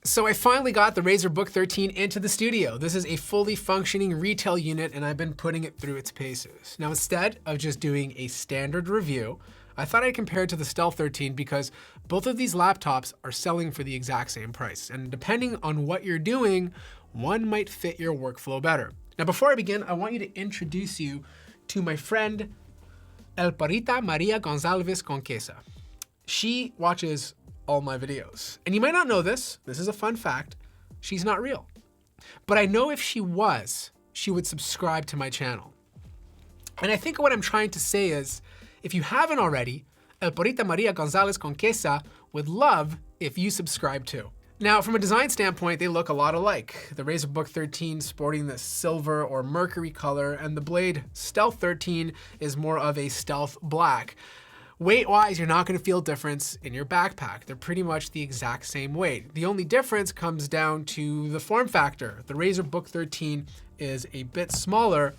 So I finally got the Razer Book 13 into the studio. This is a fully functioning retail unit and I've been putting it through its paces. Now instead of just doing a standard review, I thought I'd compare it to the Stealth 13 because both of these laptops are selling for the exact same price. And depending on what you're doing, one might fit your workflow better. Now before I begin, I want you to introduce you to my friend, Elparita Maria Gonzalez Conquesa. She watches all my videos. And you might not know this is a fun fact, she's not real. But I know if she was, she would subscribe to my channel. And I think what I'm trying to say is, if you haven't already, Elparita Maria Gonzalez Conquesa would love if you subscribe too. Now, from a design standpoint, they look a lot alike. The Razer Book 13 sporting the silver or mercury color, and the Blade Stealth 13 is more of a stealth black. Weight-wise, you're not gonna feel a difference in your backpack. They're pretty much the exact same weight. The only difference comes down to the form factor. The Razer Book 13 is a bit smaller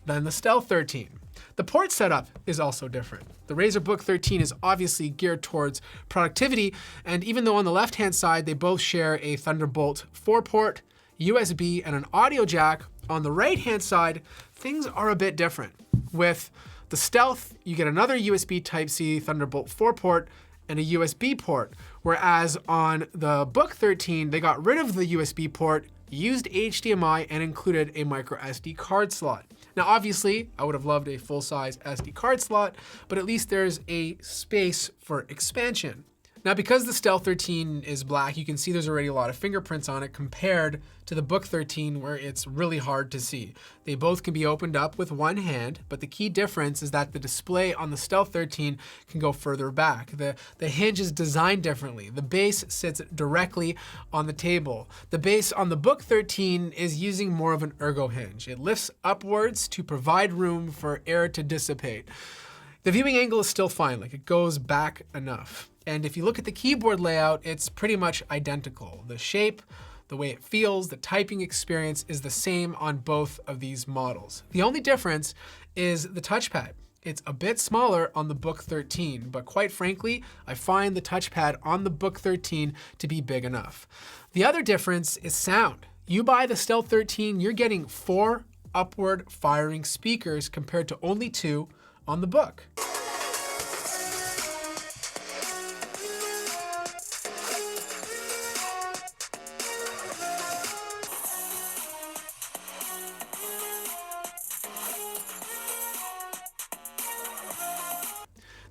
than the Stealth 13. The port setup is also different. The Razer Book 13 is obviously geared towards productivity, and even though on the left-hand side, they both share a Thunderbolt 4-port, USB, and an audio jack, on the right-hand side, things are a bit different. With the Stealth, you get another USB Type-C Thunderbolt 4-port and a USB port, whereas on the Book 13, they got rid of the USB port, used HDMI, and included a micro SD card slot. Now, obviously, I would have loved a full-size SD card slot, but at least there's a space for expansion. Now, because the Stealth 13 is black, you can see there's already a lot of fingerprints on it compared to the Book 13 where it's really hard to see. They both can be opened up with one hand, but the key difference is that the display on the Stealth 13 can go further back. The hinge is designed differently. The base sits directly on the table. The base on the Book 13 is using more of an ergo hinge. It lifts upwards to provide room for air to dissipate. The viewing angle is still fine, like it goes back enough. And if you look at the keyboard layout, it's pretty much identical. The shape, the way it feels, the typing experience is the same on both of these models. The only difference is the touchpad. It's a bit smaller on the Book 13, but quite frankly, I find the touchpad on the Book 13 to be big enough. The other difference is sound. You buy the Stealth 13, you're getting 4 upward firing speakers compared to only 2 on the Book.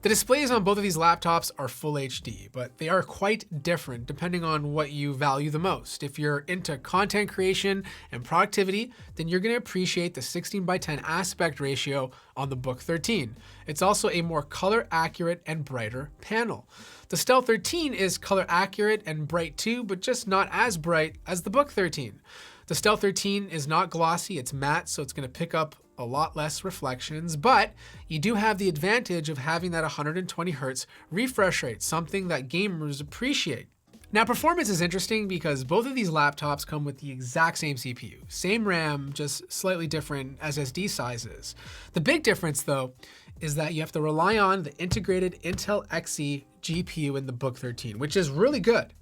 The displays on both of these laptops are full HD, but they are quite different depending on what you value the most. If you're into content creation and productivity, then you're gonna appreciate the 16:10 aspect ratio on the Book 13. It's also a more color accurate and brighter panel. The Stealth 13 is color accurate and bright too, but just not as bright as the Book 13. The Stealth 13 is not glossy, it's matte, so it's gonna pick up a lot less reflections, but you do have the advantage of having that 120 Hz refresh rate, something that gamers appreciate. Now, performance is interesting because both of these laptops come with the exact same CPU, same RAM, just slightly different SSD sizes. The big difference though, is that you have to rely on the integrated Intel Xe GPU in the Book 13, which is really good.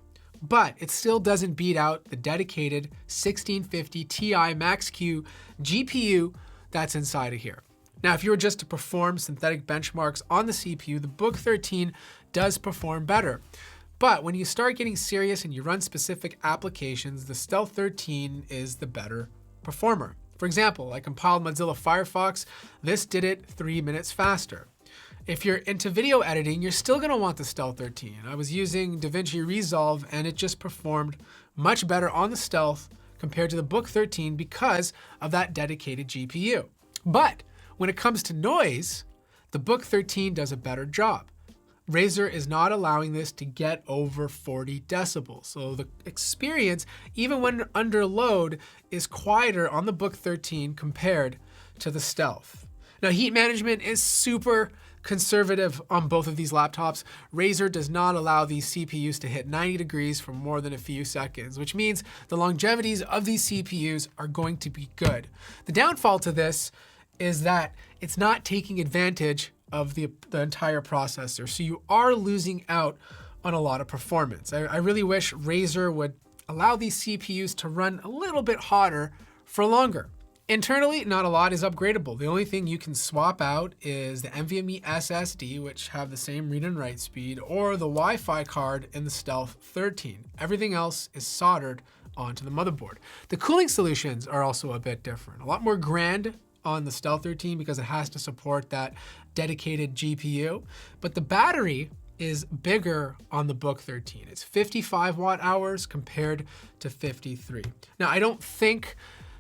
But it still doesn't beat out the dedicated 1650 Ti Max-Q GPU that's inside of here. Now, if you were just to perform synthetic benchmarks on the CPU, the Book 13 does perform better. But when you start getting serious and you run specific applications, the Stealth 13 is the better performer. For example, I compiled Mozilla Firefox. This did it 3 minutes faster. If you're into video editing, you're still gonna want the Stealth 13. I was using DaVinci Resolve and it just performed much better on the Stealth compared to the Book 13 because of that dedicated GPU. But when it comes to noise, the Book 13 does a better job. Razer is not allowing this to get over 40 decibels. So the experience, even when under load, is quieter on the Book 13 compared to the Stealth. Now, heat management is super conservative on both of these laptops. Razer does not allow these CPUs to hit 90 degrees for more than a few seconds, which means the longevities of these CPUs are going to be good. The downfall to this is that it's not taking advantage of the entire processor, so you are losing out on a lot of performance. I really wish Razer would allow these CPUs to run a little bit hotter for longer. Internally, not a lot is upgradable. The only thing you can swap out is the NVMe SSD, which have the same read and write speed, or the Wi-Fi card in the Stealth 13. Everything else is soldered onto the motherboard. The cooling solutions are also a bit different. A lot more grand on the Stealth 13 because it has to support that dedicated GPU, but the battery is bigger on the Book 13. It's 55 watt hours compared to 53. Now, I don't think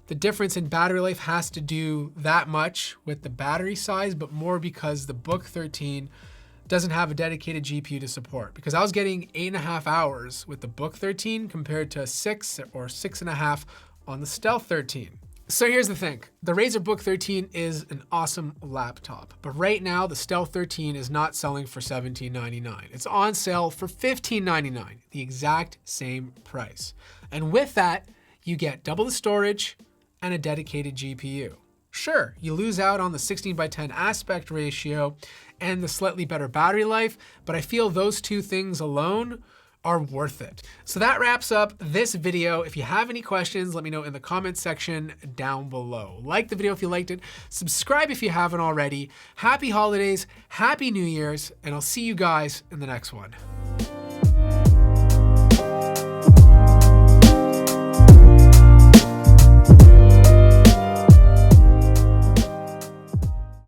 the difference in battery life has to do that much with the battery size, but more because the Book 13 doesn't have a dedicated GPU to support. Because I was getting 8.5 hours with the Book 13 compared to 6 or 6.5 on the Stealth 13. So here's the thing, the Razer Book 13 is an awesome laptop, but right now the Stealth 13 is not selling for $17.99. It's on sale for $15.99, the exact same price. And with that, you get double the storage and a dedicated GPU. Sure, you lose out on the 16:10 aspect ratio and the slightly better battery life, but I feel those two things alone are worth it. So that wraps up this video. If you have any questions, let me know in the comments section down below. Like the video if you liked it, subscribe if you haven't already. Happy holidays, happy New Year's, and I'll see you guys in the next one.